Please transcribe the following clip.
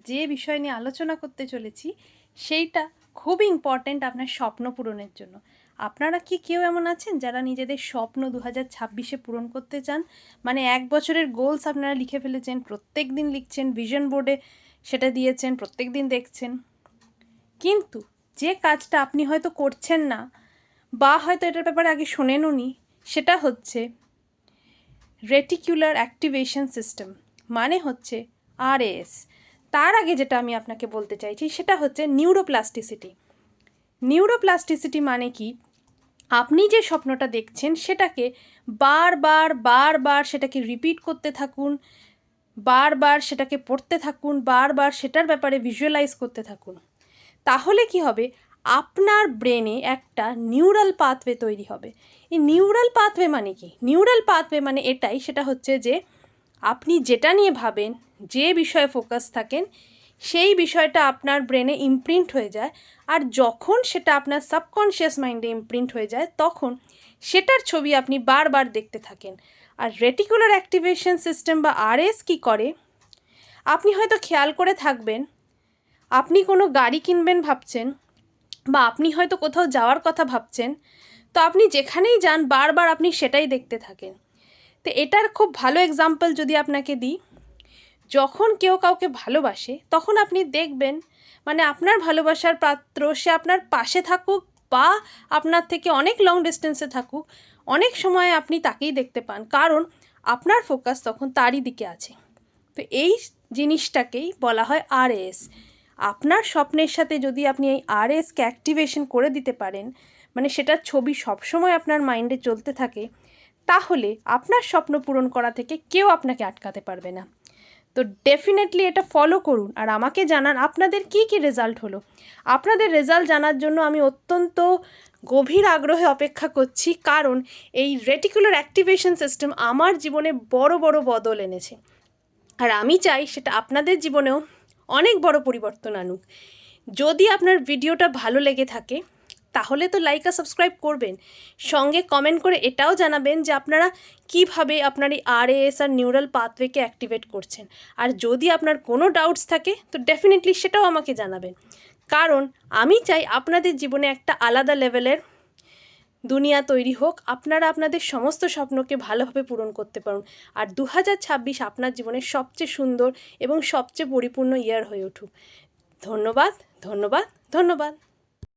যে বিষয় নিয়ে আলোচনা করতে চলেছি সেইটা খুব ইম্পর্ট্যান্ট আপনার স্বপ্ন পূরণের জন্য। আপনারা কি কেউ এমন আছেন যারা নিজেদের স্বপ্ন 2026-এ পূরণ করতে চান? মানে 1 বছরের গোলস আপনারা লিখে ফেলেছেন, প্রত্যেক দিন লিখছেন, ভিশন বোর্ডে সেটা দিয়েছেন, প্রত্যেক দিন দেখছেন, কিন্তু যে কাজটা আপনি হয়তো করছেন না বা হয়তো এটার ব্যাপারে আগে শোনেনওনি, সেটা হচ্ছে রেটিকুলার অ্যাক্টিভেশন সিস্টেম, মানে হচ্ছে আরএএস। তার আগে যেটা আমি আপনাকে বলতে চাইছি সেটা হচ্ছে নিউরোপ্লাস্টিসিটি। নিউরোপ্লাস্টিসিটি মানে কি? আপনি যে স্বপ্নটা দেখছেন সেটাকে বারবার বারবার সেটাকে রিপিট করতে থাকুন, বারবার সেটাকে পড়তে থাকুন, বারবার সেটার ব্যাপারে ভিজুয়ালাইজ করতে থাকুন। তাহলে কি হবে? আপনার ব্রেনে একটা নিউরাল পাথওয়ে তৈরি হবে। এই নিউরাল পাথওয়ে মানে কি? নিউরাল পাথওয়ে মানে এটাই, সেটা হচ্ছে যে আপনি যেটা নিয়ে ভাবেন, যে বিষয়ে ফোকাস থাকেন, সেই বিষয়টা আপনার ব্রেনে ইমপ্রিন্ট হয়ে যায়। আর যখন সেটা আপনার সাবকনশিয়াস মাইন্ডে ইমপ্রিন্ট হয়ে যায় তখন সেটার ছবি আপনি বারবার দেখতে থাকেন। আর রেটিকুলার অ্যাক্টিভেশন সিস্টেম বা আরএস কী করে? আপনি হয়তো খেয়াল করে থাকবেন, আপনি কোনো গাড়ি কিনবেন ভাবছেন, বা আপনি হয়তো কোথাও যাওয়ার কথা ভাবছেন, তো আপনি যেখানেই যান বারবার আপনি সেটাই দেখতে থাকেন। তো এটার খুব ভালো এক্সাম্পল যদি আপনাকে দিই, যখন কেউ কাউকে ভালোবাসে তখন আপনি দেখবেন, মানে আপনার ভালোবাসার পাত্র সে আপনার পাশে থাকুক বা আপনার থেকে অনেক লং ডিস্টেন্সে থাকুক, অনেক সময় আপনি তাকেই দেখতে পান, কারণ আপনার ফোকাস তখন তারই দিকে আছে। তো এই জিনিসটাকেই বলা হয় আরএস। আপনার স্বপ্নের সাথে যদি আপনি এই আরএসকে অ্যাক্টিভেশন করে দিতে পারেন, মানে সেটার ছবি সবসময় আপনার মাইন্ডে চলতে থাকে, তাহলে আপনার স্বপ্ন পূরণ করা থেকে কেউ আপনাকে আটকাতে পারবে না। তো ডেফিনেটলি এটা ফলো করুন আর আমাকে জানান আপনাদের কী কী রেজাল্ট হলো। আপনাদের রেজাল্ট জানার জন্য আমি অত্যন্ত গভীর আগ্রহে অপেক্ষা করছি, কারণ এই রেটিকুলার অ্যাক্টিভেশন সিস্টেম আমার জীবনে বড় বড় বদল এনেছে। আর আমি চাই সেটা আপনাদের জীবনেও অনেক বড় পরিবর্তন আনুক। যদি আপনার ভিডিওটা ভালো লেগে থাকে তাহলে তো লাইক আর সাবস্ক্রাইব করবেন, সঙ্গে কমেন্ট করে এটাও জানাবেন যে আপনারা কিভাবে আপনার এই আরএএস আর নিউরাল পাথওয়েকে অ্যাক্টিভেট করছেন। আর যদি আপনার কোনো ডাউটস থাকে তো ডেফিনেটলি সেটাও আমাকে জানাবেন, কারণ আমি চাই আপনাদের জীবনে একটা আলাদা লেভেলের দুনিয়া তৈরি হোক, আপনারা আপনাদের সমস্ত স্বপ্নকে ভালোভাবে পূরণ করতে পারুন। আর 2026 আপনার জীবনের সবচেয়ে সুন্দর এবং সবচেয়ে পরিপূর্ণ ইয়ার হয়ে উঠুক। ধন্যবাদ, ধন্যবাদ, ধন্যবাদ।